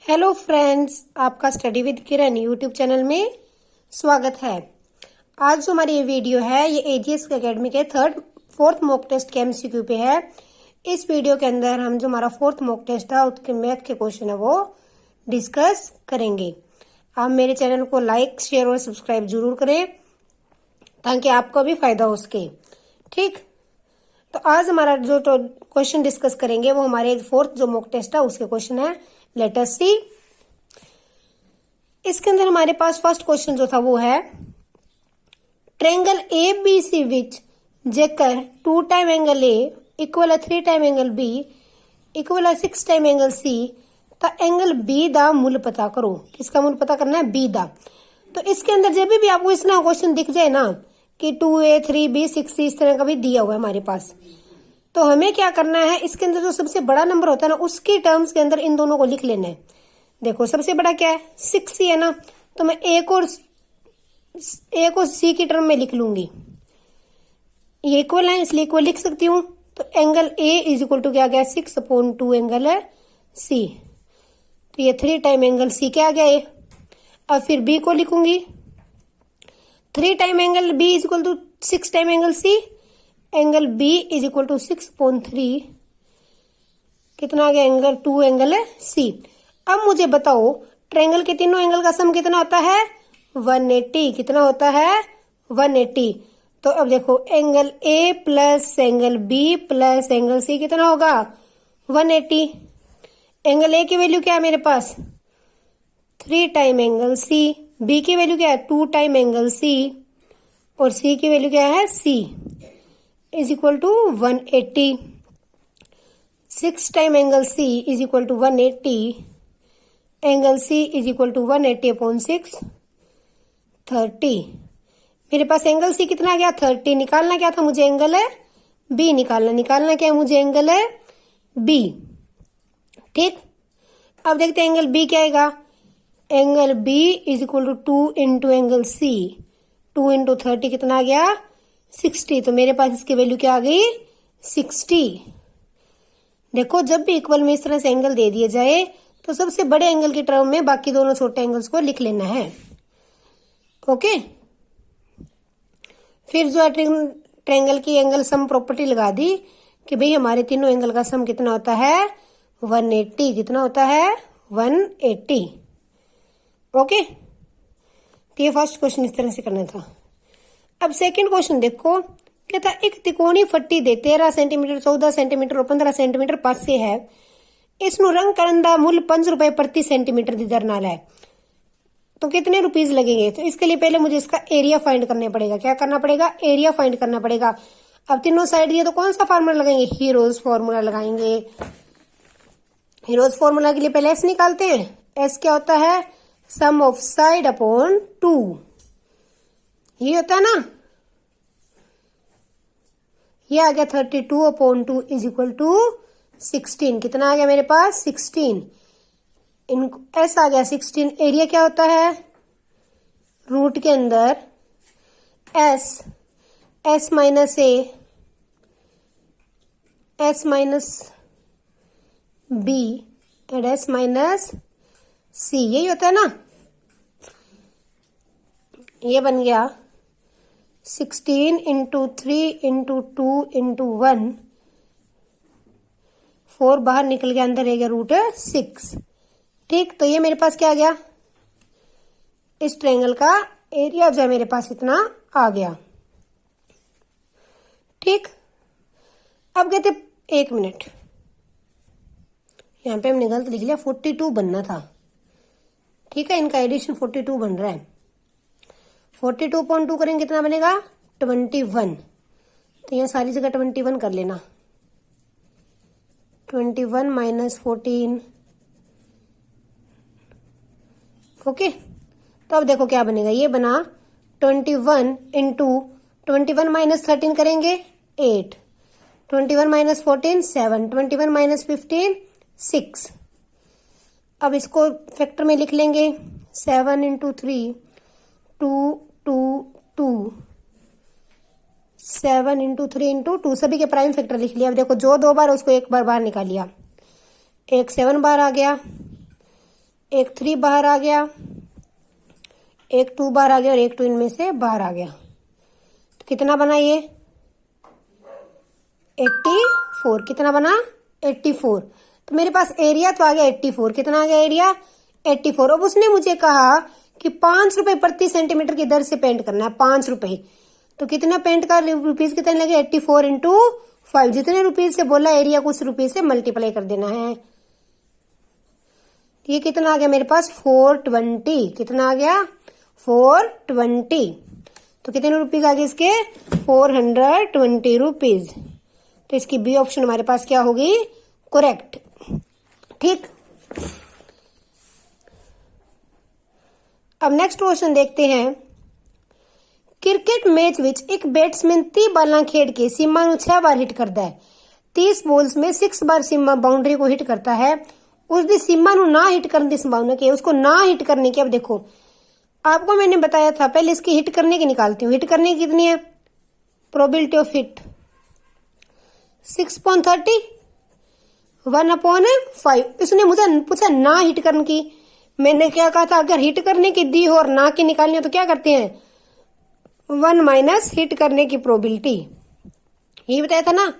Hello friends, आपका study with Kiran YouTube channel में स्वागत है। आज जो हमारी ये वीडियो है ये एजीएस एकेडमी के फोर्थ मॉक टेस्ट के एमसीक्यू पे है। इस वीडियो के अंदर हम जो हमारा फोर्थ मॉक टेस्ट था उसके मैथ के क्वेश्चन है वो डिस्कस करेंगे। आप मेरे चैनल को लाइक, शेयर और सब्सक्राइब जरूर करें ताकि आपको भी फायदा हो सके। ठीक, तो आज हमारा जो क्वेश्चन डिस्कस करेंगे वो हमारे फोर्थ जो मॉक टेस्ट है उसके क्वेश्चन है। लेट अस सी। इसके अंदर हमारे पास फर्स्ट क्वेश्चन जो था वो है ट्रायंगल ए बी सी विच जेकर 2 टाइम एंगल ए इक्वल है 3 टाइम एंगल बी इक्वल है 6 टाइम एंगल सी तो एंगल बी दा मूल पता करो। किसका मूल पता करना है? बी दा। तो इसके अंदर जब भी आपको इस ना क्वेश्चन दिख जाए ना कि 2a 3b 6c इस तरह का भी दिया हुआ है हमारे पास, तो हमें क्या करना है, इसके अंदर जो सबसे बड़ा नंबर होता है ना उसके टर्म्स के अंदर इन दोनों को लिख लेना है। देखो सबसे बड़ा क्या है? 6c है ना, तो मैं ए को सी की टर्म में लिख लूंगी। ये इक्वल है इसलिए इक्वल लिख सकती हूँ। तो angle A is equal to क्या आ गया? 6/2 एंगल है सी। तो ये 3 टाइम एंगल सी क्या आ गया ये। अब फिर बी को लिखूंगी 3 time angle B is equal to 6 time angle C. Angle B is equal to 6/3 कितना आ गया? एंगल 2 एंगल है सी। अब मुझे बताओ ट्रायंगल के तीनों एंगल का सम कितना होता है? 180। कितना होता है? 180। तो अब देखो angle A plus angle B plus angle C कितना होगा? 180। एंगल ए की वैल्यू क्या है मेरे पास? 3 टाइम एंगल सी। बी की वैल्यू क्या है? 2 टाइम एंगल सी। और सी की वैल्यू क्या है? C is equal to 180। 6 time angle C is equal to 180। Angle C is equal to 180/6 30। मेरे पास एंगल सी कितना आ गया? 30। निकालना क्या था मुझे? एंगल है बी निकालना क्या है मुझे? एंगल है बी। ठीक, अब देखते हैं एंगल बी क्या आएगा। Angle B is equal to 2 into angle C. 2 into 30 कितना आ गया? 60। तो मेरे पास इसकी वैल्यू क्या आ गई? 60। देखो जब भी इक्वल में इस तरह से एंगल दे दिए जाए तो सबसे बड़े एंगल की टर्म में बाकी दोनों छोटे एंगल्स को लिख लेना है। ओके, फिर जो है ट्रायंगल की एंगल सम प्रॉपर्टी लगा दी कि भाई हमारे तीनों एंगल का सम कितना होता है? 180। कितना होता है? 180। ओके, तो ये फर्स्ट क्वेश्चन इस तरह से करना था। अब सेकंड क्वेश्चन देखो, कहता एक त्रिकोणीय फट्टी दे 13 सेंटीमीटर 14 सेंटीमीटर और 15 सेंटीमीटर पासे है। इसनु रंग करन दा मूल्य 5 रुपए प्रति सेंटीमीटर दी दर नाल है, तो कितने रुपीज लगेंगे? तो इसके लिए पहले मुझे इसका एरिया फाइंड करना पड़ेगा। क्या करना पड़ेगा? एरिया फाइंड करना पड़ेगा। अब तीनों साइड दिए तो कौन सा फार्मूला लगाएंगे? हीरोज फार्मूला लगाएंगे। हीरोज फार्मूला के लिए पहले एस निकालते हैं। एस क्या होता है? सम ऑफ साइड अपॉन 2। ये होता है ना, ये आ गया 32/2 इज इक्वल टू 16। कितना आ गया मेरे पास? 16। एस आ गया 16। एरिया क्या होता है? रूट के अंदर S minus A S minus B and S minus C, यही होता है ना। ये बन गया 16 इंटू 3 इंटू 2 इंटू 1। 4 बाहर निकल गया, अंदर रह गया √6। ठीक, तो ये मेरे पास क्या आ गया? इस ट्रायंगल का एरिया जो है मेरे पास इतना आ गया। ठीक, अब कहते 1 मिनट, यहाँ पे हमने गलत लिख लिया, 42 बनना था। ठीक है, इनका एडिशन 42 बन रहा है। 42/2 करेंगे कितना बनेगा? 21। तो यहाँ सारी जगह 21 कर लेना। 21 माइनस 14। ओके, तो अब देखो क्या बनेगा। ये बना 21 इंटू 21 माइनस 13 करेंगे 8। 21 माइनस 14 7। 21 माइनस 15 6। अब इसको फैक्टर में लिख लेंगे। 7 इंटू 3 2 2 2। 7 इंटू 3 इंटू 2 सभी के प्राइम फैक्टर लिख लिया। अब देखो जो 2 बार उसको 1 बार बाहर निकाल लिया। 1 7 बार आ गया एक 3 बाहर आ गया, एक 2 बाहर आ गया और एक 2 इनमें से बाहर आ गया। तो कितना बना ये? 84। कितना बना? 84। तो मेरे पास एरिया तो आ गया 84। कितना आ गया एरिया? 84। अब उसने मुझे कहा कि 5 रुपए प्रति सेंटीमीटर की दर से पेंट करना है, 5 रुपए। तो कितना पेंट का रुपीज कितने लगे? 84 इंटू 5। जितने रुपीज से बोला एरिया को उस रुपीज से मल्टीप्लाई कर देना है। ये कितना आ गया मेरे पास? 420। कितना आ गया? 420। तो कितने रुपीज आ गए इसके? 420 रुपीज। तो इसकी बी ऑप्शन हमारे पास क्या होगी? करेक्ट। ठीक, अब नेक्स्ट क्वेश्चन देखते हैं। क्रिकेट मैच विच एक बैट्समैन 30 बालां खेड के सीमा ਨੂੰ 6 बार हिट करता है। 30 बॉल्स में 6 बार सीमा बाउंड्री को हिट करता है। उसकी सीमा ਨੂੰ ना हिट करने की संभावना क्या है? उसको ना हिट करने की, अब देखो आपको मैंने बताया था, पहले इसकी हिट करने की निकालती हूँ। हिट करने की कितनी है? Probability of hit 6.30 1/5। इसने मुझे पूछा ना हिट करने की। मैंने क्या कहा था? अगर हिट करने की दी हो और ना की निकालनी हो तो क्या करते हैं? 1 माइनस हिट करने की प्रोबेबिलिटी। ये बताया था ना,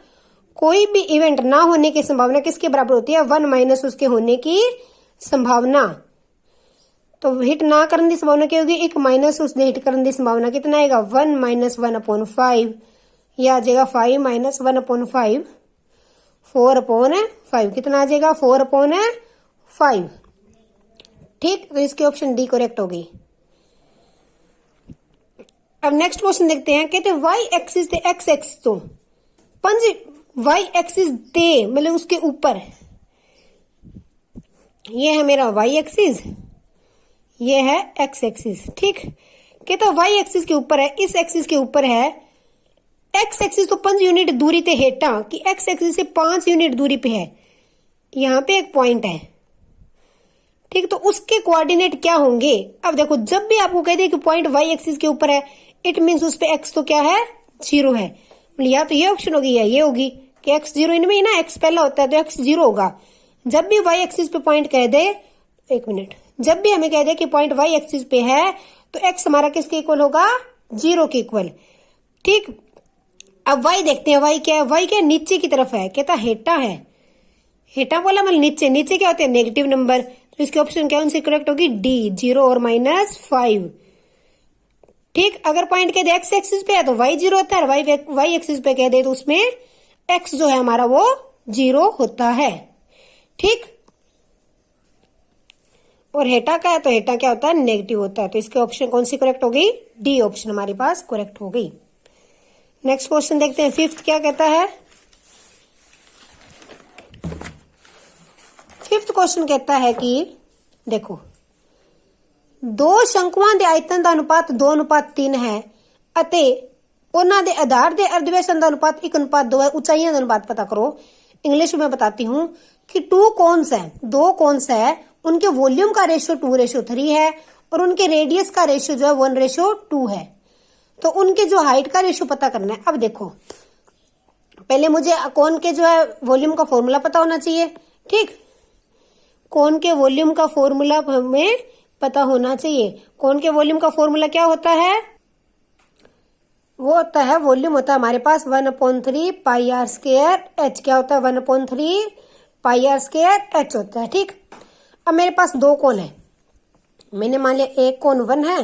कोई भी इवेंट ना होने की संभावना किसके बराबर होती है? 1 माइनस उसके होने की संभावना। तो हिट ना करने की संभावना क्या होगी? 1 माइनस उसने हिट करने की संभावना। कितना आएगा? 1 माइनस 1/5। यह आ जाएगा 5 माइनस 1/5, 4/5। कितना आ जाएगा? 4/5। ठीक, तो इसके ऑप्शन डी करेक्ट होगी। अब नेक्स्ट क्वेश्चन देखते हैं। कहते हैं वाई एक्सिस ते एक्स एक्सिस तो पंज वाई एक्सिस दे मतलब उसके ऊपर, ये है मेरा वाई एक्सिस, ये है एक्स एक्सिस। ठीक, कहता वाई एक्सिस के ऊपर है, इस एक्सिस के ऊपर है। एक्स एक्सिस तो 5 यूनिट दूरी पे हेटा कि एक्स एक्सिस से 5 यूनिट दूरी पे है। यहां पे एक पॉइंट है। ठीक, तो उसके कोऑर्डिनेट क्या होंगे? अब देखो, जब भी आपको कह दे कि पॉइंट वाई एक्सिस के ऊपर है, इट मीन्स उस पे एक्स तो क्या है? 0 है। या तो ये ऑप्शन होगी या ये होगी कि एक्स 0। इनमें ना एक्स पहला होता है तो एक्स 0 होगा। जब भी वाई एक्सिस पे पॉइंट कह दे, एक मिनट, जब भी हमें कह दे कि पॉइंट वाई एक्सिस पे है तो एक्स हमारा किसके इक्वल होगा? 0 के इक्वल। ठीक, अब वाई देखते हैं। वाई क्या है? वाई क्या नीचे की तरफ है। कहता हेटा है। हेटा बोला मतलब नीचे। नीचे क्या होते हैं? Negative number. तो इसके ऑप्शन क्या उनसे करेक्ट होगी? डी, 0 और -5। ठीक, अगर पॉइंट कह दे एक्स एक्सिस पे है तो वाई 0 होता है, और वाई एक्सिस पे कह दे तो उसमें एक्स जो है हमारा वो 0 होता है। ठीक, और हेटा का है तो हेटा क्या होता है? नेगेटिव होता है। तो इसके ऑप्शन कौन सी करेक्ट होगी? डी ऑप्शन हमारे पास करेक्ट हो गई। नेक्स्ट क्वेश्चन देखते हैं। 5th क्या कहता है? 5th क्वेश्चन कहता है कि देखो, 2 ਸ਼ੰਕੂਆਂ ਦੇ ਆਇਤਨ ਦਾ ਅਨੁਪਾਤ 2:3 ਹੈ ਅਤੇ ਉਹਨਾਂ ਦੇ आधार ਦੇ अर्धव्यसन ਦਾ अनुपात 1:2 है। ऊंचाइयों का अनुपात पता करो। इंग्लिश में बताती हूँ कि 2 कोन्स है, 2 कोन्स है, उनके वॉल्यूम का रेशियो 2:3 है और उनके रेडियस का रेशियो जो है 1:2 है। तो उनके जो हाइट का रेशियो पता करना है। अब देखो, पहले मुझे कोन के जो है वॉल्यूम का फॉर्मूला पता होना चाहिए। ठीक, कोन के वॉल्यूम का फॉर्मूला हमें पता होना चाहिए। कोन के वॉल्यूम का फॉर्मूला क्या होता है? वो होता है, वॉल्यूम होता है हमारे पास 1/3 पाई आर स्क्वायर एच। क्या होता है? 1/3 पाई आर स्क्वायर एच होता है। ठीक, अब मेरे पास 2 कोन है। मैंने मान लिया एक कोन 1 है,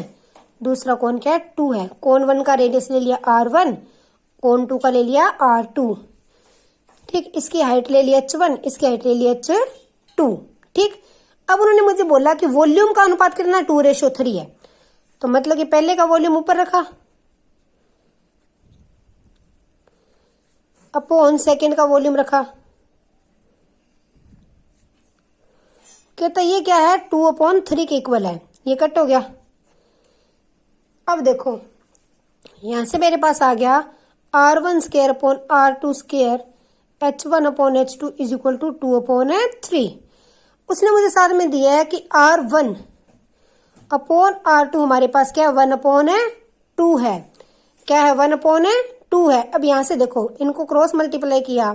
दूसरा कोन क्या है? 2 है। कोन 1 का रेडियस ले लिया R1, कोन 2 का ले लिया R2। ठीक, इसकी हाइट ले लिया H1, इसकी हाइट ले लिया H2। ठीक, अब उन्होंने मुझे बोला कि वॉल्यूम का अनुपात कितना? 2:3 है। तो मतलब कि पहले का वॉल्यूम ऊपर रखा अपॉन सेकंड का वॉल्यूम रखा। कहता ये क्या है? 2/3 के इक्वल है। ये कट हो गया। अब देखो, यहां से मेरे पास आ गया R1 square upon R2 square H1 upon H2 is equal to 2/3। उसने मुझे साथ में दिया है कि R1 अपॉन R2 हमारे पास क्या है? 1/2 है। क्या है? 1/2 है। अब यहां से देखो, इनको क्रॉस मल्टीप्लाई किया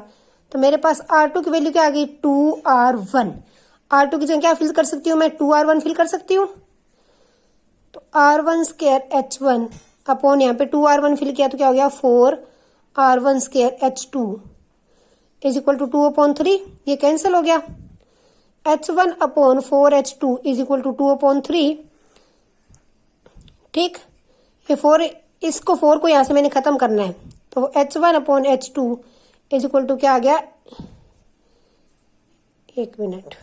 तो मेरे पास R2 की वैल्यू क्या आ गई? 2R1। R2 की जगह क्या फिल कर सकती हूँ मैं, 2R1 फिल कर सकती हूँ। तो R1 स्क्वायर H1 अपॉन यहाँ पे 2R1 फिल किया तो क्या हो गया 4R1 square H2 is equal to 2/3। ये कैंसिल हो गया। H1 upon 4H2 is equal to 2/3। ठीक, ये 4, इसको 4 को यहाँ से मैंने खत्म करना है। तो H1 upon H2 is equal to क्या आ गया, 1 मिनट,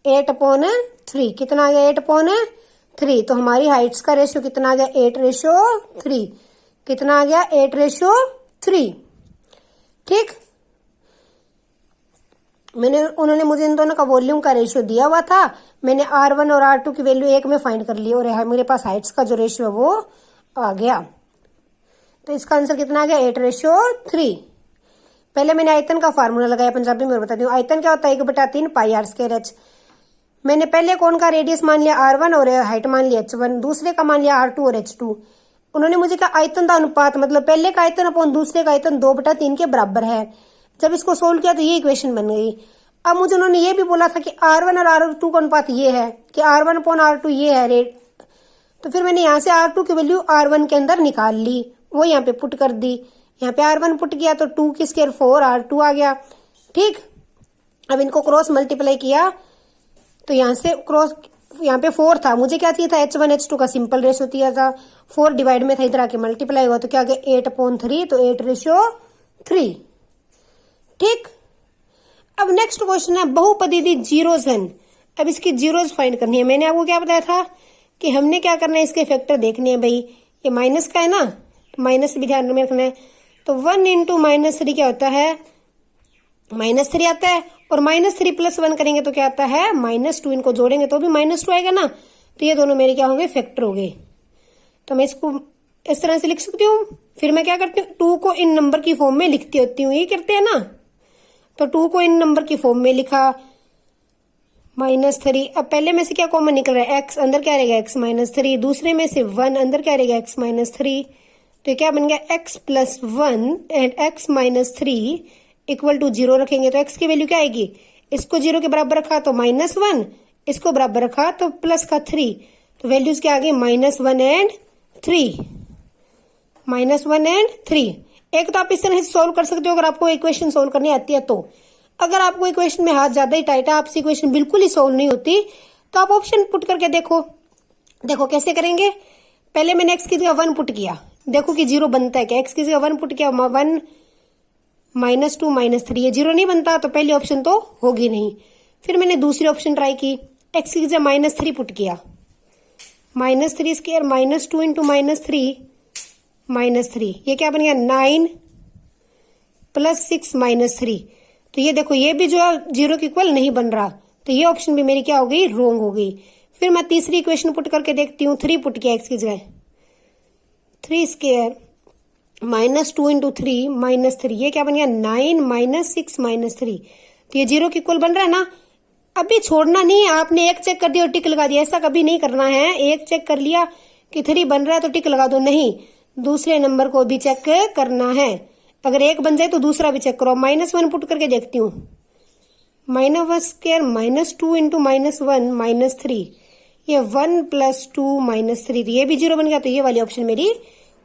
8/3। कितना आ गया 8/3। तो हमारी हाइट्स का रेशियो कितना आ गया 8:3। कितना आ गया 8:3। ठीक, उन्होंने मुझे इन दोनों का वॉल्यूम का रेशियो दिया हुआ था, मैंने R1 और R2 की वैल्यू 1 में फाइंड कर ली और मेरे पास हाइट्स का जो रेशियो है वो आ गया। तो इसका आंसर कितना आ गया 8:3। पहले मैंने आयतन का फार्मूला लगाया, पंजाबी में बताती हूँ। आयतन क्या होता है 1/3 πr²h। मैंने पहले कौन का रेडियस मान लिया R1 और हाइट मान लिया H1, दूसरे का मान लिया R2 और H2। उन्होंने मुझे कहा आयतन का अनुपात मतलब पहले का आयतन अपॉन दूसरे का आयतन 2/3 के बराबर है। जब इसको सोल्व किया तो ये इक्वेशन बन गई। अब मुझे उन्होंने ये भी बोला था कि R1 और R2 का अनुपात ये है कि R1 अपॉन R2 ये है रेट। तो फिर मैंने यहाँ से R2 की वैल्यू R1 के अंदर निकाल ली, वो यहाँ पे पुट कर दी। यहाँ पे R1 पुट किया तो 2 की स्क्वायर 4 R2 आ गया। ठीक, अब इनको क्रॉस मल्टीप्लाई किया तो यहाँ से क्रॉस, यहाँ पे 4 था, मुझे क्या चाहिए था H1 H2 का सिंपल रेशियो दिया था, 4 डिवाइड में था, इधर आके मल्टीप्लाई हुआ तो क्या आ गया 8/3। तो 8:3। ठीक, अब नेक्स्ट क्वेश्चन है बहुपदी दी जीरोज हैं। अब इसकी जीरोज फाइंड करनी है। मैंने आपको क्या बताया था कि हमने क्या करना है, इसके फैक्टर देखने हैं। भाई ये माइनस का है ना, तो माइनस भी ध्यान में रखना है। तो 1 × -3 क्या होता है, -3 आता है, और -3 + 1 करेंगे तो क्या आता है -2। इनको जोड़ेंगे तो भी -2 आएगा ना। तो ये दोनों मेरे क्या होंगे फैक्टर हो गए। तो मैं इसको इस तरह से लिख सकती हूँ। फिर मैं क्या करती हूँ 2 को इन नंबर की फॉर्म में लिखती होती हूँ, ये करते हैं ना। तो 2 को इन नंबर की फॉर्म में लिखा, -3। अब पहले में से क्या कॉमन निकल रहा है, x अंदर क्या रहेगा x -3, दूसरे में से 1 अंदर क्या रहेगा x -3। तो ये क्या बन गया x + 1 and x -3 equal to 0 रखेंगे तो x की वैल्यू क्या आएगी, इसको 0 के बराबर रखा तो -1, इसको बराबर रखा तो +3। तो वैल्यूज क्या आ गई -1 एंड 3, -1 एंड 3। एक तो आप इस तरह से सोल्व कर सकते हो अगर आपको इक्वेशन सोल्व करनी आती है तो। अगर आपको इक्वेशन में हाथ ज्यादा ही टाइट है, आपसे इक्वेशन बिल्कुल ही सोल्व नहीं होती, तो आप ऑप्शन पुट करके देखो। देखो कैसे करेंगे। पहले मैंने x की जगह 1 पुट किया, देखो कि 0 बनता है क्या। x की जगह 1 पुट किया, 1 -2 -3, ये 0 नहीं बनता तो पहली ऑप्शन तो होगी नहीं। फिर मैंने दूसरी ऑप्शन ट्राई की, x की जगह -3 पुट किया, -3 स्क्वायर -2 × -3 ये क्या बन गया 9 + 6 -3। तो ये देखो ये भी जो है 0 के इक्वल नहीं बन रहा, तो ये ऑप्शन भी मेरी क्या हो गई रॉन्ग हो गई। फिर मैं तीसरी इक्वेशन पुट करके देखती हूँ, 3 पुट किया x की जगह, 3 स्क्वायर -2 × 3 -3 ये क्या बन गया 9 - 6 -3। तो ये 0 के इक्वल बन रहा है ना। अभी छोड़ना नहीं है, आपने एक चेक कर दिया और टिक लगा दिया, ऐसा कभी नहीं करना है। एक चेक कर लिया कि 3 बन रहा है तो टिक लगा दो, नहीं, दूसरे नंबर को भी चेक करना है। अगर एक बन जाए तो दूसरा भी चेक करो। -1 पुट करके देखती हूँ, -1 स्क्वायर -2 × -1 -3 ये 1 + 2 -3, ये भी 0 बन गया। तो ये वाली ऑप्शन मेरी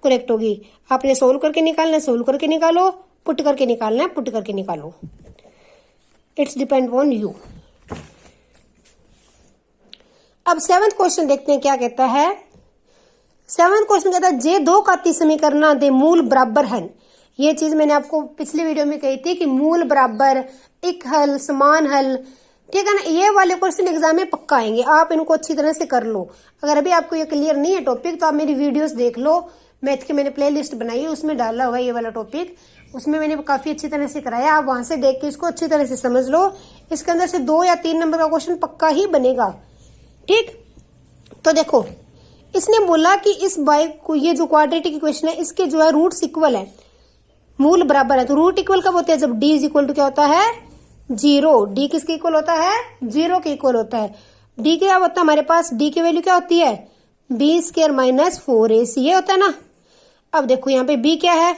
करेक्ट होगी। आपने सोल्व करके निकालना है, सोल्व करके निकालो, पुट करके निकालना है, पुट करके निकालो। It's depend on you. अब 7th क्वेश्चन देखते हैं क्या कहता है। 7th क्वेश्चन कहता है जे 2 घाती समीकरण दे मूल बराबर हैं। ये चीज मैंने आपको पिछली वीडियो में कही थी कि मूल बराबर, एक हल, समान हल, ठीक है ना। ये वाले क्वेश्चन एग्जाम में पक्का आएंगे, आप इनको अच्छी तरह से कर लो। अगर अभी आपको ये क्लियर नहीं है टॉपिक तो आप मेरी वीडियोस देख लो, मैथ की मैंने प्ले लिस्ट बनाई है, उसमें डाला हुआ है ये वाला टॉपिक, उसमें मैंने काफी अच्छी तरह से कराया। आप वहां से देख के इसको अच्छी तरह से समझ लो। इसके अंदर से 2 या 3 नंबर का क्वेश्चन पक्का ही बनेगा। ठीक, तो देखो इसने बोला कि इस बाइक को, ये जो क्वाड्रेटिक इक्वेशन है इसके जो है रूट्स इक्वल है, मूल बराबर है। तो रूट इक्वल कब होते हैं, जब d इक्वल टू क्या होता है 0। d किसके इक्वल होता है 0 के इक्वल होता है। d क्या होता है हमारे पास, d की वैल्यू क्या होती है b² - 4ac ये होता है ना। अब देखो यहाँ पे b क्या है,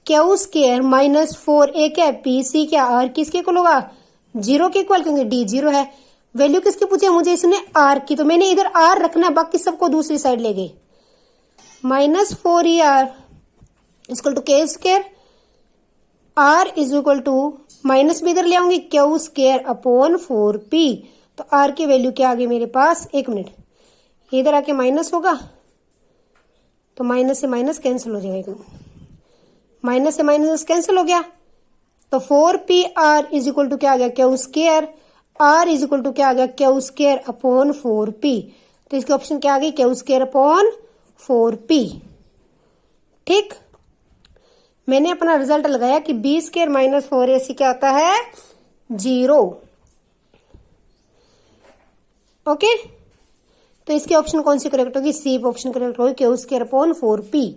Q² - 4a क्या है, pc क्या r किसके इक्वल होगा जीरो के इक्वल, क्योंकि डी जीरो है। वैल्यू किसकी पूछी है मुझे इसने? आर की, तो मैंने इधर आर रखना, बाकी सबको दूसरी साइड ले गए। -4ER इक्वल टू के square, r is equal to minus भी इधर ले आऊंगी, क्यू स्क्वायर अपॉन 4p। तो आर की वैल्यू क्या आ गई मेरे पास? एक मिनट, इधर आके माइनस होगा तो माइनस से माइनस कैंसिल हो जाएगा, माइनस से माइनस कैंसिल हो गया। तो 4PR इज इक्वल टू क्या आ गया? Q square. R is equal to क्या आ गया? Q square upon 4p। तो इसकी ऑप्शन क्या आ गई? Q square upon 4p। ठीक, मैंने अपना रिजल्ट लगाया कि बी स्क्वायर माइनस 4AC क्या आता है? 0। ओके, तो इसकी ऑप्शन कौन सी करेक्ट होगी? सी ऑप्शन करेक्ट होगी, क्यू स्क्वायर अपॉन 4p।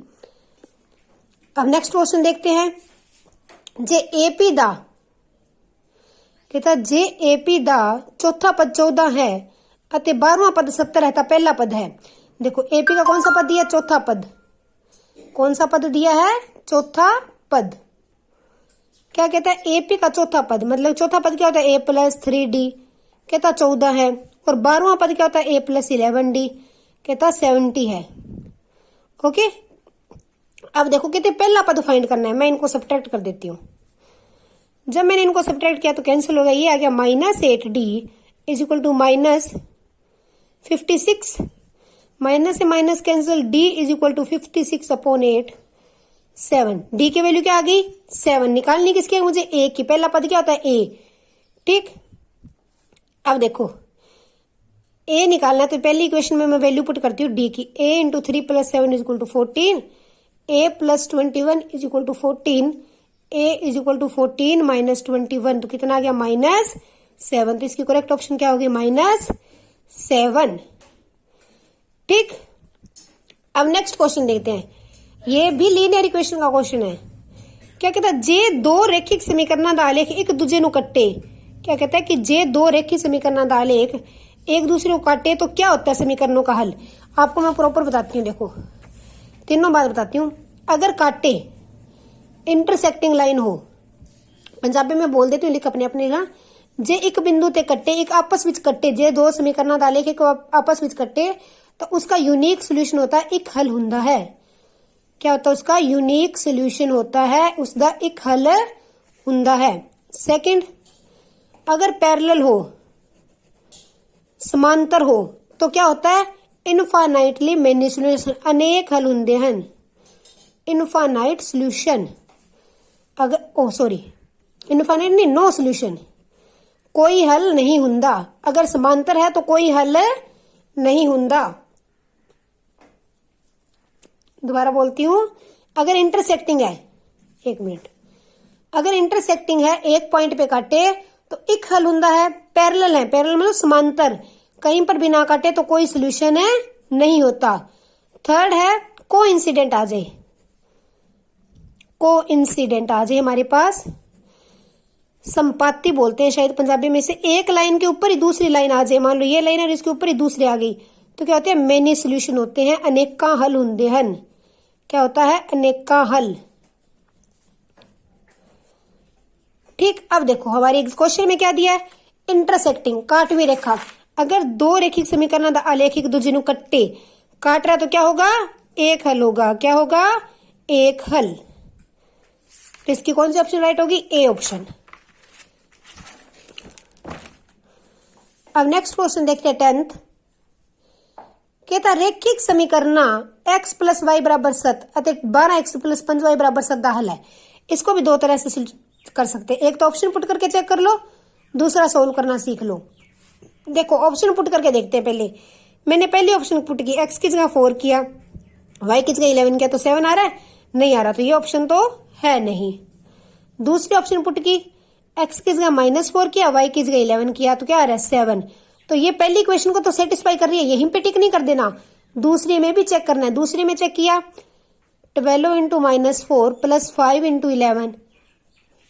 अब नेक्स्ट क्वेश्चन देखते हैं। जे एपी दा कहता जे एपी दा चौथा पद 14 है अते 12वां पद 70 है, पहला पद है। देखो एपी का कौन सा पद दिया? चौथा पद। कौन सा पद दिया है? चौथा पद। क्या कहता है? एपी का चौथा पद, मतलब चौथा पद क्या होता है? A+3D, कहता 14 है। और 12वां पद क्या होता है? A+11D, कहता 70 है। ओके, अब देखो कहते पहला पद फाइंड करना है, मैं इनको सब्ट्रैक्ट कर देती हूँ। जब मैंने इनको सब्ट्रैक्ट किया तो कैंसिल हो गया, ये आ गया -8D is equal to -56, minus से minus cancel, D is equal to 56 upon 8, 7। D की वैल्यू क्या आ गई? 7। निकालनी किसकी है मुझे? A की। पहला पद क्या होता है? A। ठीक, अब देखो A निकालना, तो पहली इक्वेशन में मैं वैल्यू पुट करती हूँ D की। A into 3 + 7 is equal to 14, A + 21 is equal to 14, A is equal to 14 minus 21, तो कितना आ गया? -7। तो इसकी करेक्ट ऑप्शन क्या होगी? -7। ठीक, अब नेक्स्ट क्वेश्चन देखते हैं। ये भी लीनियर इक्वेशन का क्वेश्चन है। क्या कहता है? जे दो रेखिक समीकरण दा आलेख एक दूजे नु कट्टे। क्या कहता है कि जे दो रेखिक समीकरण दा आलेख एक दूसरे को काटे तो क्या होता है समीकरणों का हल? आपको मैं प्रॉपर बताती हूँ, देखो तीनों बात बताती हूँ। अगर काटे इंटरसेक्टिंग लाइन हो, पंजाबी में बोल देती हूँ, लिख अपने अपने। हाँ, जे एक बिंदु ते कट्टे, एक आपस विच कट्टे, जे दो समीकरण दा आलेख एक आपस विच कट्टे तो उसका यूनिक सोल्यूशन होता है, एक हल हुंदा है। क्या होता है? उसका यूनिक सोल्यूशन होता है, उसका एक हल हुंदा है। सेकंड, अगर पैरेलल हो, समांतर हो, तो क्या होता है? इनफाइनाइटली मेनी सोल्यूशन, अनेक हल हुंदे हैं। इनफाइनाइट सोल्यूशन, अगर सॉरी इनफाइनाइट नहीं, नो सोल्यूशन, कोई हल नहीं हुंदा। अगर समांतर है तो कोई हल नहीं हुंदा। दोबारा बोलती हूं, अगर इंटरसेक्टिंग है, एक मिनट, अगर इंटरसेक्टिंग है, एक पॉइंट पे काटे तो एक हल हुंदा है। पैरेलल है, पैरेलल मतलब समांतर, कहीं पर भी ना काटे तो कोई सोल्यूशन है नहीं होता। थर्ड है कोइंसिडेंट आ जाए, कोइंसिडेंट आ जाए हमारे पास, संपाती बोलते हैं शायद पंजाबी में से। एक लाइन के ऊपर ही दूसरी लाइन आ जाए, मान लो ये लाइन और इसके ऊपर ही दूसरी आ गई, तो क्या होते हैं? मेनी सोल्यूशन होते हैं, अनेका हल हुंदे हैं। क्या होता है? अनेका हल। ठीक, अब देखो हमारे क्वेश्चन में क्या दिया है? इंटरसेक्टिंग, काटवी रेखा। अगर दो रेखिक समीकरण दा आलेख एक दूजे नु कट्टे, काट रहा तो क्या होगा? एक हल होगा। क्या होगा? एक हल। तो इसकी कौन सी ऑप्शन राइट होगी? A option. अब नेक्स्ट क्वेश्चन देखते हैं 10th। कहता रेखिक समीकरण x + y = 7 अते 12x + 5y = 7 दा हल है। इसको भी दो तरह से कर सकते हैं। एक तो ऑप्शन पुट करके चेक कर लो, दूसरा सोल्व करना सीख लो। देखो ऑप्शन पुट करके देखते हैं। पहले मैंने पहली ऑप्शन पुट की, x की जगह 4 किया, y की जगह 11 किया, तो 7 आ रहा है? नहीं आ रहा, तो ये ऑप्शन तो है नहीं। दूसरी ऑप्शन पुट की, x की जगह -4 किया, y की जगह 11 किया, तो क्या आ रहा है? 7। तो ये पहली इक्वेशन को तो सेटिस्फाई कर रही है, यहीं पे टिक नहीं कर देना, दूसरी में भी चेक करना है। दूसरी में चेक किया, 12 × -4 + 5 × 11,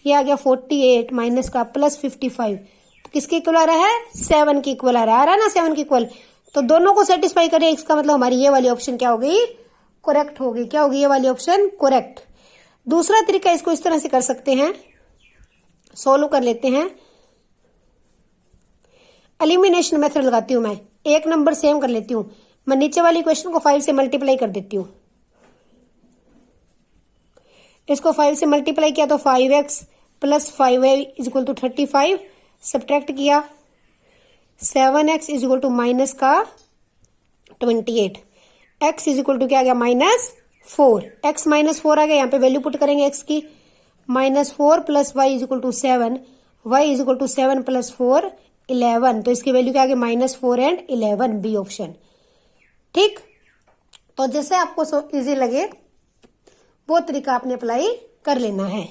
ये आ गया 48 माइनस का +55, तो किसके इक्वल आ रहा है? 7 के इक्वल आ रहा है ना? 7 के इक्वल, तो दोनों को सेटिस्फाई करें, इसका मतलब हमारी ये वाली ऑप्शन क्या हो गई? करेक्ट हो गई। क्या होगी? ये वाली ऑप्शन करेक्ट। दूसरा तरीका इसको इस तरह से कर सकते हैं, सोल्व कर लेते हैं। एलिमिनेशन मेथड लगाती हूँ मैं, एक नंबर सेम कर लेती हूँ। मैं नीचे वाली इक्वेशन को 5 से मल्टीप्लाई कर देती हूँ। इसको 5 से मल्टीप्लाई किया तो 5x plus 5y is equal to 35, subtract किया 7x is equal to minus का 28, x इज इक्वल टू क्या आ गया -4, x -4 आ गया। यहाँ पे वैल्यू पुट करेंगे x की, -4 plus y is equal to 7, y is equal to 7 plus 4 11, तो इसकी वैल्यू क्या आ गई -4 एंड 11, बी ऑप्शन। ठीक, तो जैसे आपको इजी लगे वो तरीका आपने अप्लाई कर लेना है,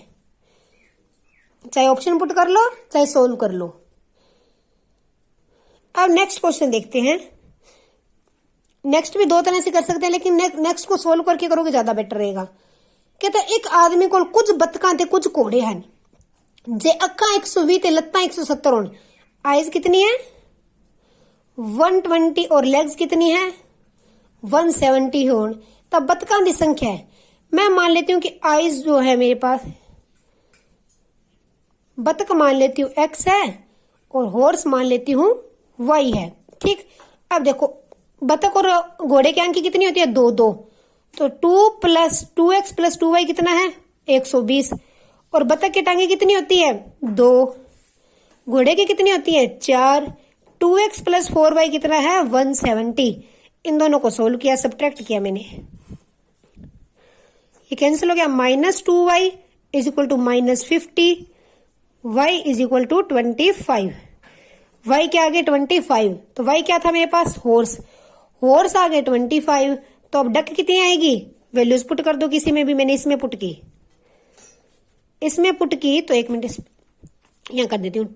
चाहे ऑप्शन पुट कर लो चाहे सोल्व कर लो। अब नेक्स्ट क्वेश्चन देखते हैं। नेक्स्ट भी दो तरह से कर सकते हैं, लेकिन नेक्स्ट को सोल्व करके करोगे ज्यादा बेटर रहेगा। कहते एक आदमी को कुछ बतका थे कुछ घोड़े हैं, जे अक्का 120 ते लत्ता 170 होन, आइज कितनी है 120 और लेग्स कितनी है 170 होन, तब बतका की संख्या है। मैं मान लेती हूं कि आइज जो है मेरे पास, बतख मान लेती हूँ x है और हॉर्स मान लेती हूँ y है। ठीक, अब देखो बतख और घोड़े की अंकी कितनी होती है 2 2, तो 2 प्लस 2x प्लस 2y कितना है 120, और बतख की टांगे कितनी होती है 2, घोड़े की कितनी होती है 4, 2x प्लस 4y कितना है 170। इन दोनों को सोल्व किया, सब्ट्रैक्ट किया मैंने, ये कैंसिल हो गया, -2y is equal to -50, y is equal to 25, y क्या आ गया 25, तो y क्या था मेरे पास हॉर्स, हॉर्स आ गए 25, तो अब डक कितनी आएगी, वैल्यूज पुट कर दो किसी में भी, मैंने इसमें पुट की, इसमें पुट की, तो एक मिनट यहां कर देती हूँ,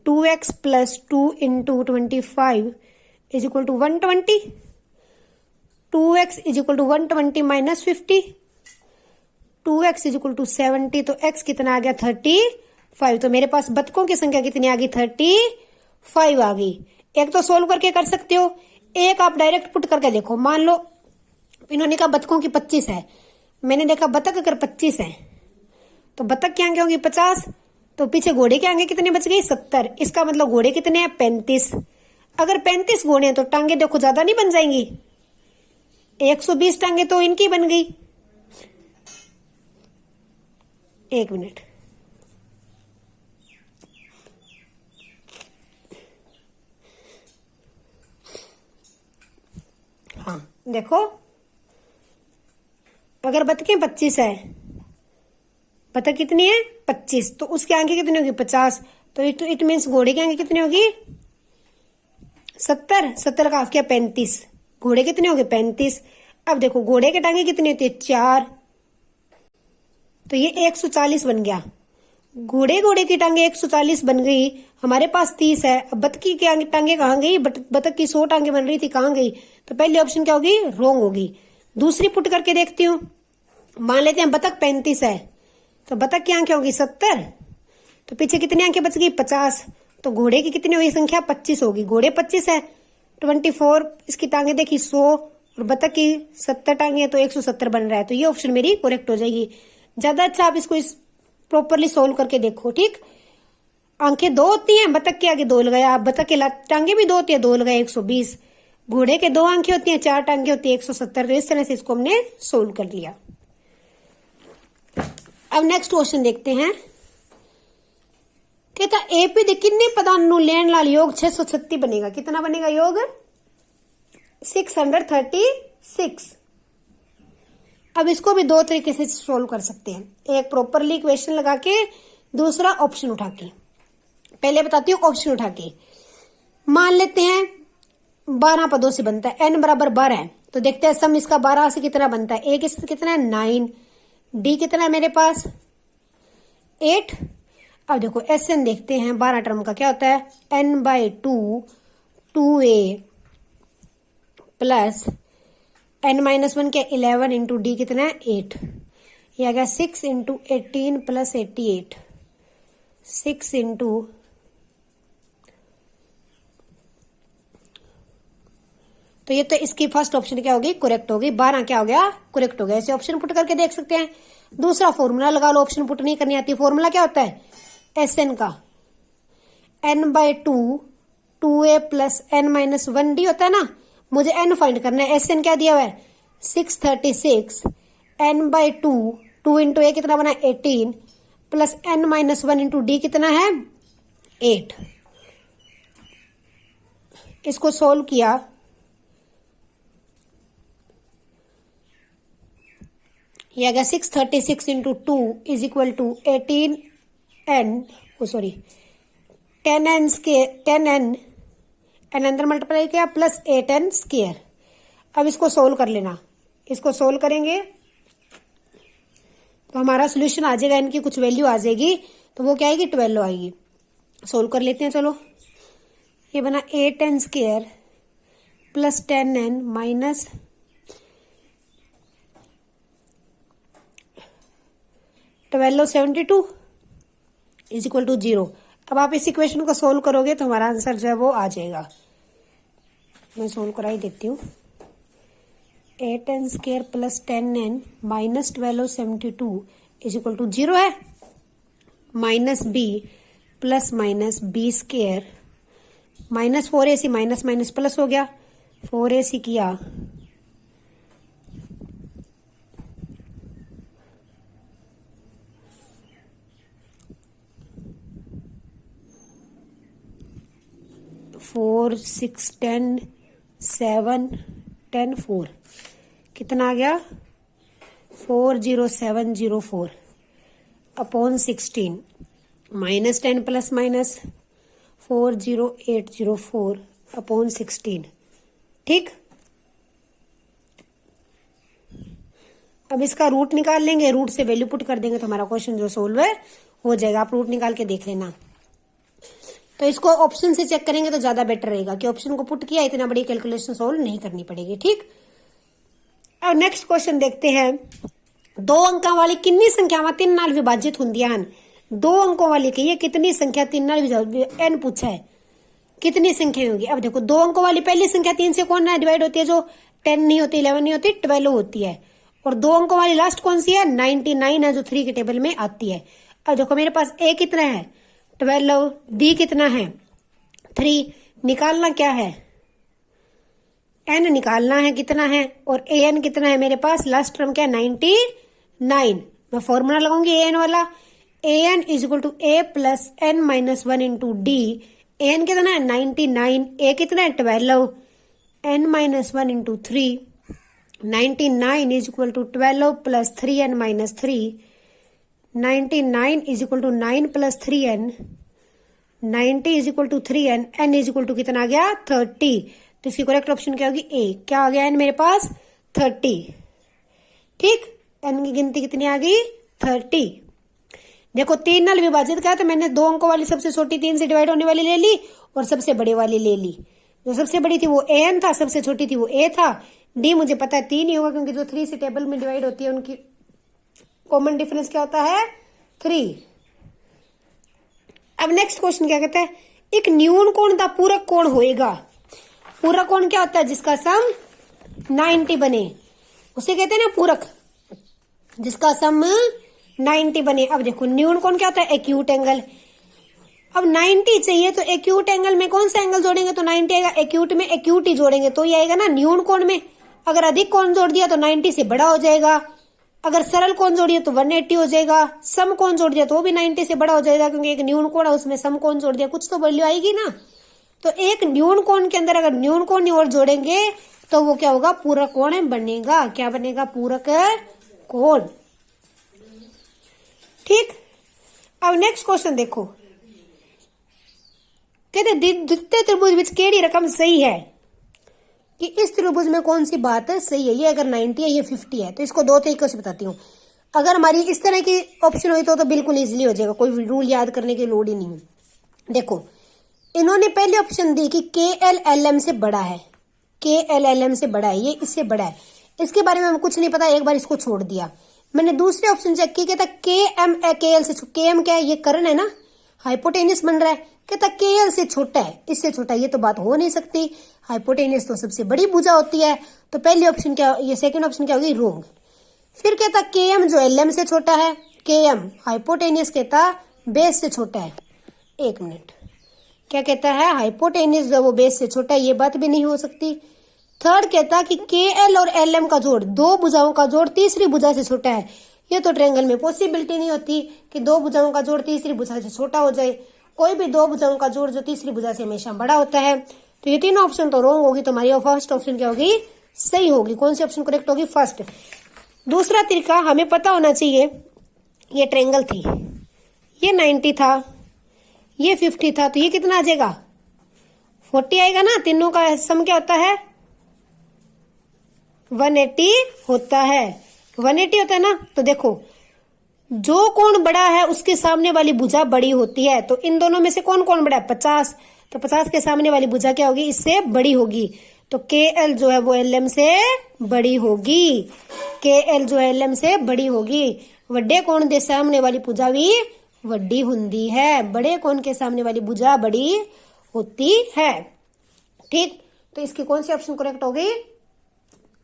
2x plus 2 into 25 is equal to 120, 2x is equal to 120 minus 50, 2x is equal to 70, तो x कितना आ गया 35, तो मेरे पास बतखों की संख्या कितनी आ गई 35 आ गई। एक तो सोल्व करके कर सकते हो, एक आप डायरेक्ट पुट करके देखो। मान लो इन्होंने कहा बतखों की 25 है, मैंने देखा बतख अगर 25 है तो बतख की आंखें होंगी 50, तो पीछे घोड़े की आंखें कितने बच गई 70, इसका मतलब घोड़े कितने हैं 35। अगर 35 घोड़े हैं तो टांगे देखो ज्यादा नहीं बन जाएंगी, 120 टांगे तो इनकी बन गई। एक मिनट, हाँ देखो अगर बतखें 25 है, बतख कितनी है 25, तो उसकी आंखें कितनी होगी 50, तो इट मीन्स घोड़े की आंखें कितनी होगी 70, 70 का हाफ किया 35, घोड़े कितने होंगे 35। अब देखो घोड़े के टांगे कितनी होती है 4, तो ये 140 बन गया, घोड़े की टांगे 140 बन गई, हमारे पास 30 है। अब बतखी की टांगे कहाँ गई, बतख की 100 टांगे बन रही थी कहाँ गई, तो पहली ऑप्शन क्या होगी रॉन्ग होगी। दूसरी पुट करके देखती हूँ, मान लेते हैं बतख 35 है, तो बतख की आंखें होगी 70, तो पीछे कितनी आंखें बच गई 50, तो घोड़े की कितनी होगी संख्या 25 होगी, घोड़े 25 है 24, इसकी टांगे देखी 100 और बतख की 70 टांगे तो 170 बन रहा है, तो ये ऑप्शन मेरी करेक्ट हो जाएगी। ज्यादा अच्छा आप इसको प्रॉपरली सोल्व करके देखो। ठीक, आंखें 2 होती हैं, बतख के आगे 2 लगाया, बतख के टांगे भी 2 होती है 2 लगाया 120, घोड़े के 2 आंखें होती हैं 4 टांगे होती है 170, तो इस तरह से इसको हमने सोल्व कर लिया। अब नेक्स्ट क्वेश्चन देखते हैं। कहता एपी दे किन्ने पदान नु लेन लाल योग 636 बनेगा, कितना बनेगा योग 636। अब इसको भी 2 तरीके से सोल्व कर सकते हैं, एक प्रॉपरली इक्वेशन लगा के, दूसरा ऑप्शन उठा के। पहले बताती हूँ ऑप्शन उठा के। मान लेते हैं 12 पदों से बनता है, n बराबर 12 है, तो देखते हैं सम इसका 12 से कितना बनता है, a कितना है 9, d कितना है मेरे पास 8। अब देखो SN देखते हैं, 12 टर्म का क्या होता है n/2 2a प्लस n-1 क्या 11 इंटू डी कितना है 8, ये आ गया 6 इंटू 18 प्लस 88, 6 इंटू तो ये तो इसकी फर्स्ट ऑप्शन क्या होगी करेक्ट होगी, 12 क्या हो गया करेक्ट हो गया। ऐसे ऑप्शन पुट करके देख सकते हैं। दूसरा फॉर्मूला लगा लो, ऑप्शन पुट नहीं करनी आती, फॉर्मूला क्या होता है SN का n/2 2a plus n minus 1d होता है ना, मुझे n फाइंड करना है। SN क्या दिया हुआ है 636, n बाई 2, 2 इंटू ए कितना बना 18 plus n minus 1 into D कितना है 8। इसको सोल्व किया, ये आ गया 636 into 2 is equal to 18n, sorry 10n square, 10n n अंदर मल्टीप्लाई किया प्लस 8n स्केयर। अब इसको सोल्व कर लेना, इसको सोल्व करेंगे तो हमारा सोल्यूशन आ जाएगा, इनकी कुछ वैल्यू आ जाएगी, तो वो क्या आएगी 12 आएगी। सोल्व कर लेते हैं, चलो ये बना 8n square plus 10n minus 1272 is equal to 0। अब आप इस इक्वेशन को सोल्व करोगे तो हमारा आंसर जो है वो आ जाएगा। मैं सोल्व करा ही देती हूँ। 8n square plus 10n minus 1272 is equal to 0 है, minus b plus minus b square minus 4ac minus minus plus हो गया, 4ac किया फोर 6 10 7 10 4 कितना आ गया 40704 upon 16 minus 10 plus minus 40804 upon 16। ठीक, अब इसका रूट निकाल लेंगे, रूट से वैल्यू पुट कर देंगे तो हमारा क्वेश्चन जो सोल्व है हो जाएगा। आप रूट निकाल के देख लेना। तो इसको ऑप्शन से चेक करेंगे तो ज्यादा बेटर रहेगा कि ऑप्शन को पुट किया, इतना बड़ी कैलकुलेशन सोल्व नहीं करनी पड़ेगी। ठीक, अब नेक्स्ट क्वेश्चन देखते हैं। 2 अंकों वाली कितनी संख्या 3 नाल विभाजित होंगी हैं? 2 अंकों वाली की ये कितनी संख्या 3 नाल n पूछा है, कितनी संख्या होगी। अब देखो 2 अंकों वाली पहली संख्या 3 से कौन डिवाइड होती है, जो 10 नहीं होती, 11 नहीं होती, 12 होती है। और 2 अंकों वाली लास्ट कौन सी है 99 है, जो 3 के टेबल में आती है। अब देखो मेरे पास a कितना है 12, d कितना है 3, निकालना क्या है n निकालना है कितना है, और an कितना है मेरे पास, लास्ट टर्म क्या है 99। मैं फॉर्मूला लगाऊंगी an वाला, an is equal to a plus n minus 1 into d. an कितना है 99, a कितना है 12, n minus 1 into 3, 99 is equal to 12 plus 3n minus 3, 99 is equal to 9 plus 3n, 90 is equal to 3n, n is equal to कितना आ गया 30। तो इसकी correct option क्या होगी ए। क्या आ गया n मेरे पास 30। ठीक, n की गिनती कितनी आ गई 30। देखो 3 नाल विभाजित किया तो मैंने 2 अंकों वाली सबसे छोटी 3 से डिवाइड होने वाली ले ली और सबसे बड़ी वाली ले ली। जो सबसे बड़ी थी वो an था, सबसे छोटी थी वो a था। d मुझे पता है 3 ही होगा क्योंकि जो 3 से टेबल में डिवाइड होती है उनकी कॉमन डिफरेंस क्या होता है 3। अब नेक्स्ट क्वेश्चन क्या कहता है, एक न्यून कोण का पूरक कोण होएगा। पूरक कोण क्या होता है, जिसका सम 90 बने, उसे कहते हैं ना पूरक, जिसका सम 90 बने। अब देखो न्यून कोण क्या होता है एक्यूट एंगल। अब 90 चाहिए तो एक्यूट एंगल में कौन सा एंगल जोड़ेंगे तो 90 आएगा, एक्यूट में एक्यूट ही जोड़ेंगे तो ये आएगा ना न्यून कोण में। अगर अधिक कोण जोड़ दिया तो 90 से बड़ा हो जाएगा, अगर सरल कोण जोड़िए तो 180 हो जाएगा, सम कोण जोड़ दिया तो वो भी 90 से बड़ा हो जाएगा क्योंकि एक न्यून कोण है उसमें सम कोण जोड़ दिया, कुछ तो वैल्यू आएगी ना। तो एक न्यून कोण के अंदर अगर न्यून कोण और जोड़ेंगे तो वो क्या होगा पूरक कोण बनेगा। क्या बनेगा पूरक कोण। ठीक, अब नेक्स्ट क्वेश्चन देखो, कहते द्वितीय त्रिभुज विच केड़ी रकम सही है, कि इस त्रिभुज में कौन सी बात है सही है। ये अगर 90 है ये 50 है, तो इसको 2 तरीकों से बताती हूँ। अगर हमारी इस तरह की ऑप्शन हुई तो बिल्कुल इजीली हो जाएगा, कोई रूल याद करने की लोड ही नहीं है। देखो इन्होंने पहले ऑप्शन दी कि KL LM से बड़ा है, KL LM से बड़ा है, ये इससे बड़ा है, इसके बारे में हमें कुछ नहीं पता, एक बार इसको छोड़ दिया। मैंने दूसरे ऑप्शन चेक की, कहता KM KL से, KM क्या है ये कर्ण है ना, हाइपोटेनियस बन रहा है, कहता KL से छोटा है, इससे छोटा, ये तो बात हो नहीं सकती, हाइपोटेनियस तो सबसे बड़ी भुजा होती है। तो पहली ऑप्शन क्या, ये सेकंड ऑप्शन क्या होगी रोंग। फिर कहता KM जो LM से छोटा है, KM हाइपोटेनियस कहता बेस से छोटा है। एक मिनट, क्या कहता है, हाइपोटेन्यूज जो वो बेस से छोटा है, ये बात भी नहीं हो सकती। थर्ड कहता है कि के एल और एल एम का जोड़, दो भुजाओं का जोड़ तीसरी भुजा से छोटा है। ये तो ट्रायंगल में पॉसिबिलिटी नहीं होती कि दो भुजाओं का जोड़ तीसरी भुजा से छोटा हो जाए। कोई भी दो भुजाओं का जोड़ जो तीसरी भुजा से हमेशा बड़ा होता है। तो ये तीनों ऑप्शन तो रॉन्ग होगी, तुम्हारी फर्स्ट ऑप्शन क्या होगी, सही होगी। कौन सी ऑप्शन करेक्ट होगी, फर्स्ट। दूसरा तरीका, हमें पता होना चाहिए ये ट्रायंगल थी, ये 90 था, ये 50 था, तो ये कितना आ जाएगा, 40 आएगा ना। तीनों का सम क्या होता है, 180 होता है। 180 होता है ना। तो देखो, जो कोण बड़ा है उसके सामने वाली भुजा बड़ी होती है। तो इन दोनों में से कौन कौन बड़ा है, 50। तो 50 के सामने वाली भुजा क्या होगी, इससे बड़ी होगी। तो के एल जो है वो एल एम से बड़ी होगी। के एल जो है एल एम से बड़ी होगी। ਵੱਡੇ कोण के सामने वाली भुजा भी बड़ी होती है। बड़े कोण के सामने वाली भुजा बड़ी होती है। ठीक, तो इसकी कौन सी ऑप्शन करेक्ट होगी,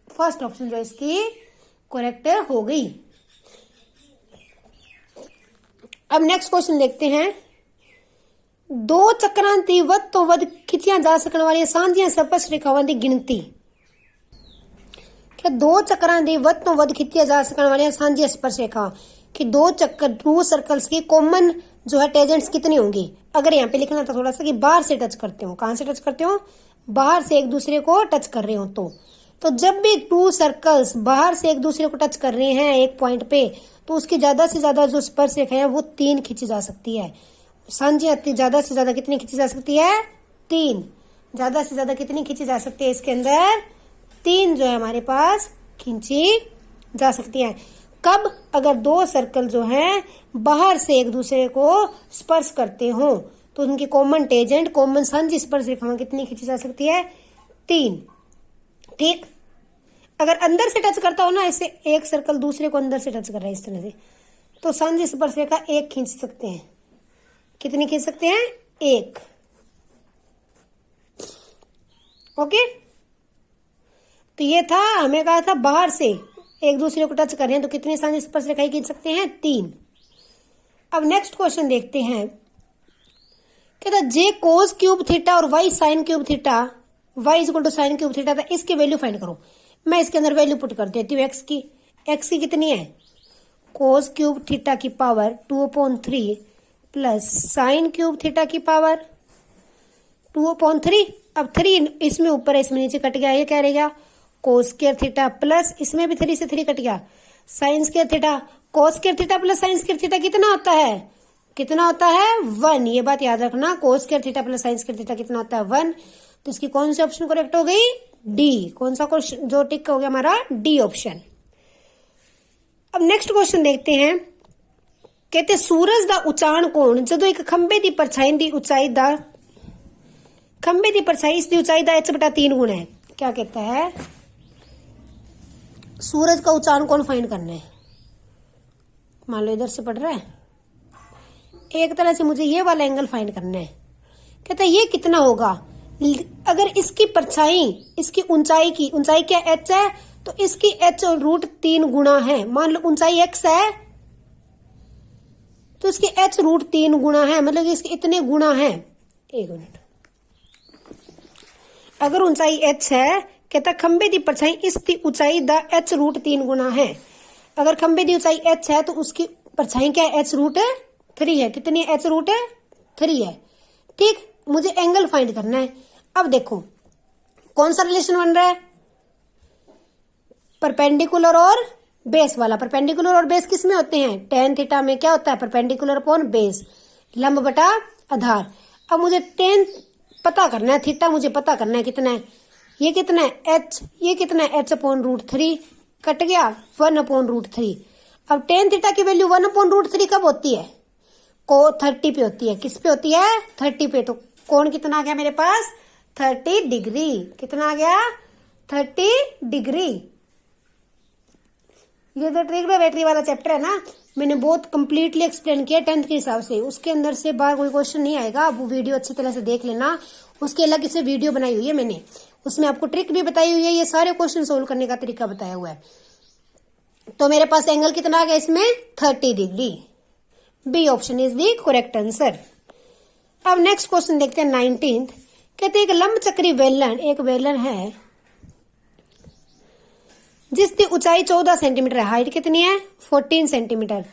फर्स्ट ऑप्शन जो इसकी करेक्ट हो गई। अब नेक्स्ट क्वेश्चन देखते हैं। दो चक्रांती वध तो वध खिंचिया जा सकने वाली सांझियां स्पर्श रेखावां की गिनती। क्या दो चक्रां दी वध तो वध खिंचिया जा सकने वाली सांझियां स्पर्श रेखा कि दो चक्कर, टू सर्कल्स की कॉमन जो है टेंजेंट्स कितनी होंगी। अगर यहाँ पे लिखना था थोड़ा सा कि बाहर से टच करते हो, कहां से टच करते हो, बाहर से एक दूसरे को टच कर रहे हो। तो जब भी टू सर्कल्स बाहर से एक दूसरे को टच कर रहे हैं एक पॉइंट पे, तो उसकी ज्यादा से ज्यादा जो स्पर्श रेखा है वो 3 खींची जा सकती है। सांझियां ज्यादा से ज्यादा कितनी खींची जा सकती है, 3। ज्यादा से ज्यादा कितनी खींची जा सकती है, इसके अंदर 3 जो है हमारे पास खींची जा सकती है। कब, अगर दो सर्कल जो हैं बाहर से एक दूसरे को स्पर्श करते हो तो उनकी कॉमन टेंजेंट, कॉमन सांझी स्पर्श रेखा कितनी खींची जा सकती है, 3। ठीक, अगर अंदर से टच करता हो ना, ऐसे एक सर्कल दूसरे को अंदर से टच कर रहा है इस तरह से, तो सांझी स्पर्श रेखा 1 खींच सकते हैं। कितनी खींच सकते हैं, 1। ओके, तो ये था, हमें कहा था बाहर से एक दूसरे को टच कर रहे हैं तो कितनी सांझी स्पर्श रेखाएं खींच सकते हैं, 3। अब नेक्स्ट क्वेश्चन देखते हैं। कहता जे कोस क्यूब थीटा और y sine cube theta, y equal to sine cube theta, था इसकी वैल्यू फाइंड करो। मैं इसके अंदर वैल्यू पुट कर देती हूँ एक्स की। एक्स की कितनी है, कोस क्यूब थीटा की power 2/3 plus sign cube theta की पावर 2/3। अब 3 इसमें ऊपर है, इसमें नीचे कट गया, ये क्या रहेगा, कोस स्क्वायर थीटा प्लस, इसमें भी 3 से 3 कट गया, sine square theta. Cos square theta plus sine square theta कितना होता है, कितना होता है, 1। ये बात याद रखना, cos square theta plus sine square theta कितना होता है, 1। तो इसकी कौन सी ऑप्शन करेक्ट हो गई, डी। कौन सा क्वेश्चन जो टिक हो गया हमारा, डी ऑप्शन। अब नेक्स्ट क्वेश्चन देखते हैं। कहते सूरज दा उचाण कोण जदों एक खंबे दी परछाई दी ऊंचाई दा, खंबे दी परछाई इसकी ऊंचाई दा h/3 गुना है। क्या कहता है, सूरज का उचाण कोण फाइंड करना है। मान लो इधर से पढ़ रहा है, एक तरह से मुझे ये वाला एंगल फाइंड करना है। कहता है ये कितना होगा, अगर इसकी परछाई, इसकी ऊंचाई की, ऊंचाई क्या h है, तो इसकी h√3 गुना है। मान लो ऊंचाई x है तो इसकी h√3 गुना है, मतलब इसके इतने गुना है। एक मिनट, अगर ऊंचाई h है, कहता खंबे दी परछाई इसकी ऊंचाई दा h√3 गुना है। अगर खंबे दी ऊंचाई h है तो उसकी परछाई क्या है, h√3 है। कितनी h√3 है। ठीक, मुझे एंगल फाइंड करना है। अब देखो कौन सा रिलेशन बन रहा है, परपेंडिकुलर और बेस वाला। परपेंडिकुलर और बेस किस में होते हैं, tan थीटा में क्या होता है, परपेंडिकुलर अपॉन बेस, लंब बटा आधार। अब मुझे tan पता करना है, थीटा मुझे पता करना है कितना है, ये कितना है h, ये कितना है h/√3, कट गया 1/√3। अब tan थीटा की वैल्यू 1/√3 कब होती है, को 30 पे होती है। किस पे होती है, 30 पे। तो कोण कितना आ गया मेरे पास, 30 डिग्री। कितना आ गया, 30 डिग्री। ये जो ट्रिग्नोमेट्री वाला चैप्टर है ना, मैंने बहुत कंप्लीटली एक्सप्लेन किया 10th के हिसाब से। उसके अंदर से बाहर कोई क्वेश्चन नहीं आएगा, आप वो वीडियो अच्छी तरह से देख लेना। उसके अलग से वीडियो बनाई हुई है मैंने, उसमें आपको ट्रिक भी बताई हुई है, ये सारे क्वेश्चन सोल्व करने का तरीका बताया हुआ है। तो मेरे पास एंगल कितना आ गया इसमें, 30 degree. B option is the correct answer. अब नेक्स्ट क्वेश्चन देखते हैं 19th। कहते हैं एक लंब चक्री वेलन, एक वेलन है जिसकी ऊंचाई 14 सेंटीमीटर है, हाइट कितनी है 14 सेंटीमीटर।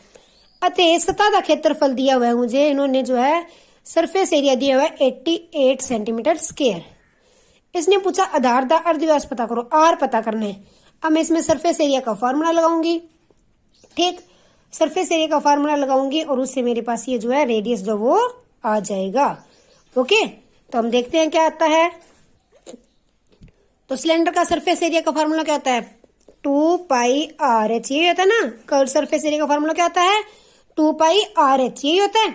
अतः सतह का क्षेत्रफल दिया हुआ है मुझे, इन्होंने जो है सरफेस एरिया दिया हुआ है 88 सेंटीमीटर स्क्वायर। इसने पूछा आधार दा अर्धव्यास पता करो, आर पता करना है। अब मैं इसमें सरफेस एरिया का फॉर्मूला लगाऊंगी, ठीक, सरफेस एरिया का फॉर्मूला लगाऊंगी और उससे मेरे पास ये जो है रेडियस जो वो आ जाएगा। ओके, तो हम देखते हैं क्या आता है। तो सिलेंडर का सरफेस एरिया का फॉर्मूला क्या होता है 2 पाई आर एच, यही होता है ना। कर्व सरफेस एरिया का फॉर्मूला क्या होता है 2 पाई आर एच, यही होता है।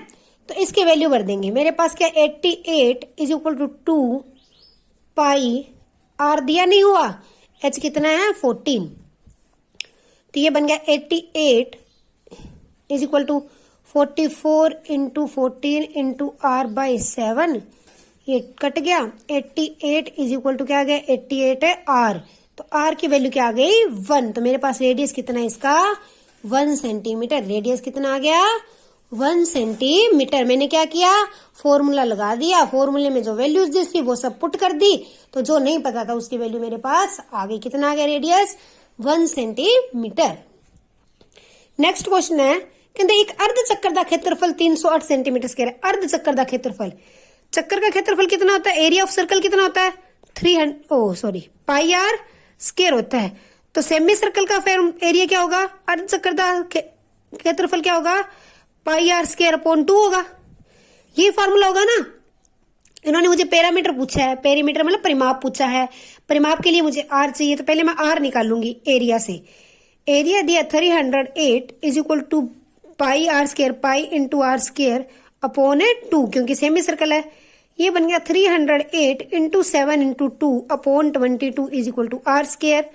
तो इसकी वैल्यू भर देंगे। मेरे पास क्या 88 is equal to 2 pi r दिया नहीं हुआ, एच कितना है 14, तो ये बन गया 88 is equal to 44 into 14 into r by 7, ये कट गया। 88 इज इक्वल टू क्या आ गया 88 है आर, तो आर की वैल्यू क्या आ गई 1। तो मेरे पास रेडियस कितना है इसका 1 सेंटीमीटर। रेडियस कितना आ गया 1 सेंटीमीटर। मैंने क्या किया फॉर्मूला लगा दिया, फॉर्मूले में जो वैल्यूज दी थी वो सब पुट कर दी, तो जो नहीं पता था उसकी वैल्यू मेरे पास आ गई। कितना आ गया रेडियस 1 सेंटीमीटर। नेक्स्ट क्वेश्चन है, कहते एक अर्ध चक्कर का क्षेत्रफल 308 सेंटीमीटर स्क्वायर है। अर्ध चक्कर का क्षेत्रफल, चक्कर का क्षेत्रफल कितना होता है, एरिया ऑफ सर्कल कितना होता है 300 पाई आर स्क्वायर होता है। तो सेमी सर्कल का एरिया क्या होगा, अर्ध चक्कर का क्षेत्रफल क्या होगा पाई आर स्क्वायर अपॉन 2 होगा। ये फॉर्मूला होगा ना। इन्होंने मुझे पैरामीटर पूछा है, पेरीमीटर मतलब परिमाप पूछा है, परिमाप के लिए मुझे आर चाहिए, तो पहले मैं आर निकालूंगी एरिया से। एरिया दिया 308 is equal to pi r square, pi into r square upon 2, क्योंकि सेमी सर्कल है। ये बन गया 308 into 7 into 2 upon 22 is equal to r square.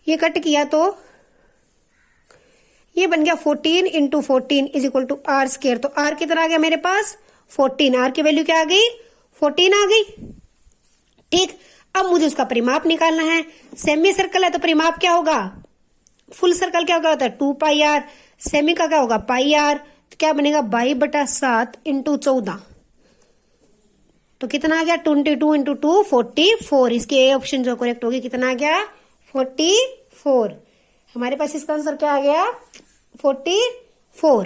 ये कट किया तो ये बन गया 14 into 14 is equal to r square. तो आर कितना आ गया मेरे पास 14, आर की वैल्यू क्या आ गई 14 आ गई। ठीक, अब मुझे उसका परिमाप निकालना है। सेमी सर्कल है तो परिमाप क्या होगा, फुल सर्कल क्या होता है 2 पाई आर, सेमी का क्या होगा पाई आर, तो क्या बनेगा 22/7 इंटू 14, तो कितना आ गया 22 इंटू 2 44। इसके ए ऑप्शन जो करेक्ट होगी कितना आ गया 44। हमारे पास इसका आंसर क्या आ गया 44।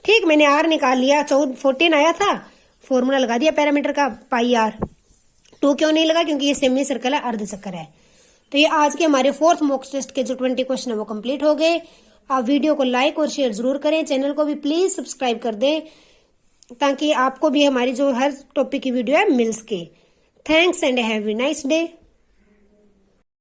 ठीक, मैंने आर निकाल लिया, 14 आया था, फॉर्मूला लगा दिया पैरामीटर का पाई आर। 2 क्यों नहीं लगा, क्योंकि ये सेमी सर्कल है, अर्ध चक्कर है। तो ये आज के हमारे 4th मॉक टेस्ट के जो 20 क्वेश्चन है वो कंप्लीट हो गए। आप वीडियो को लाइक और शेयर जरूर करें, चैनल को भी प्लीज सब्सक्राइब कर दें ताकि आपको भी हमारी जो हर टॉपिक की वीडियो है मिल सके। Thanks and have a nice day.